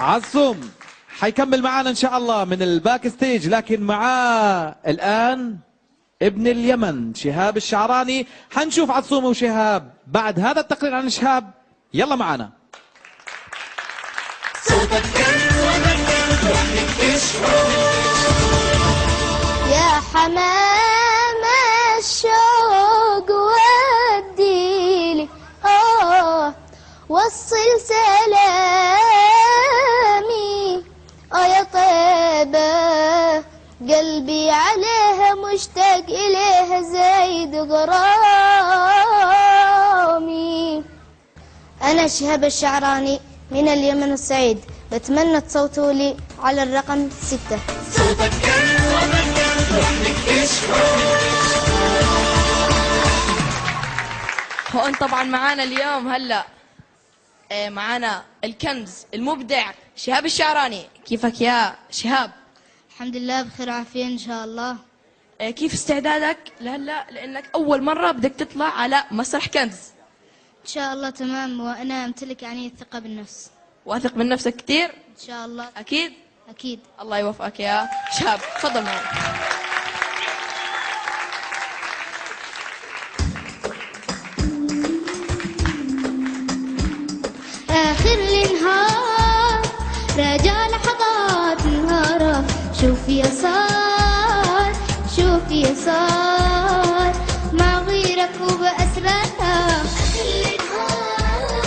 عصوم حيكمل معانا ان شاء الله من الباك ستيج، لكن معاه الان ابن اليمن شهاب الشعراني. حنشوف عصوم وشهاب بعد هذا التقرير عن شهاب. يلا معانا. يا حمام الشوق وديلي وصل سلامي يا طيبة، قلبي عليها مشتاق إليها زايد غرامي. أنا شهاب الشعراني من اليمن السعيد، بتمنى تصوتوا لي على الرقم 6. صوتك كان ومكان لحنك هون طبعا معانا اليوم هلا معانا الكنز المبدع شهاب الشعراني. كيفك يا شهاب؟ الحمد لله بخير وعافية إن شاء الله. كيف استعدادك لهلا لانك اول مره بدك تطلع على مسرح كنز؟ إن شاء الله تمام، وأنا أمتلك يعني الثقة بالنفس. واثق من نفسك كثير؟ إن شاء الله. اكيد أكيد. الله يوفقك يا شهاب. تفضل معي. آخر النهار راجع لحظات نهاره، شوف يسار شوف يسار مع غيرك وبأسرارها. آخر النهار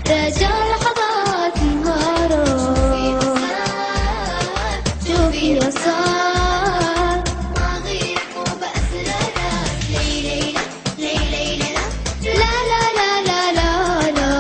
راجع لحظات نهاره، شوف يسار مع غيرك وبأسرارها. ليلى ليلى لا لا لا لا لا لا لا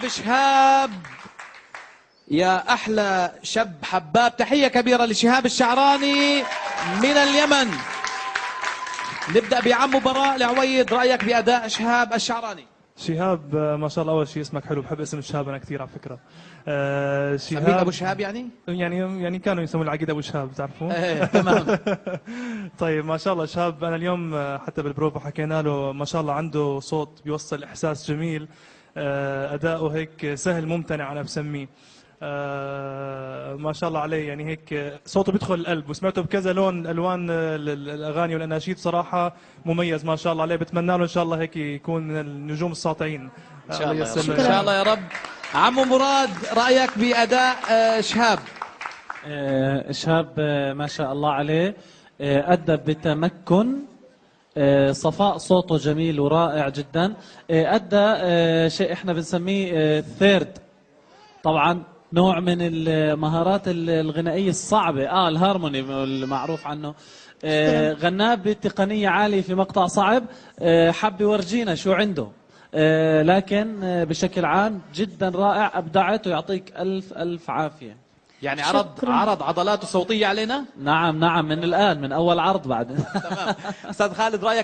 شهاب يا أحلى شاب حباب، تحية كبيرة لشهاب الشعراني من اليمن. نبدأ بعمو براء العويد، رأيك بأداء شهاب الشعراني؟ شهاب ما شاء الله، اول شيء اسمك حلو، بحب اسم شهاب انا كثير على فكره. سميك أبو شهاب يعني؟ يعني كانوا يسمون العقيد ابو شهاب، تعرفون؟ ايه تمام. طيب ما شاء الله شهاب، انا اليوم حتى بالبروفا حكينا له ما شاء الله عنده صوت بيوصل احساس جميل، اداؤه هيك سهل ممتنع انا بسميه. ما شاء الله عليه، يعني هيك صوته بيدخل القلب، وسمعته بكذا لون الوان الاغاني والاناشيد، صراحه مميز ما شاء الله عليه. بتمنى له ان شاء الله هيك يكون من النجوم الساطعين إن شاء الله يا رب. يسلمك. إن شاء الله يا رب. عمو مراد، رأيك بأداء شهاب؟ شهاب ما شاء الله عليه، أدى بتمكن، صفاء صوته جميل ورائع جدا. أدى شيء احنا بنسميه ثيرد، طبعا نوع من المهارات الغنائية الصعبة، الهارموني المعروف عنه. غناه بتقنية عالية في مقطع صعب، حب يورجينا شو عنده، لكن بشكل عام جدا رائع، أبدعت، ويعطيك ألف ألف عافية. يعني عرض عضلاته الصوتية علينا؟ نعم من الآن، من أول عرض بعد. تمام. أستاذ خالد، رأيك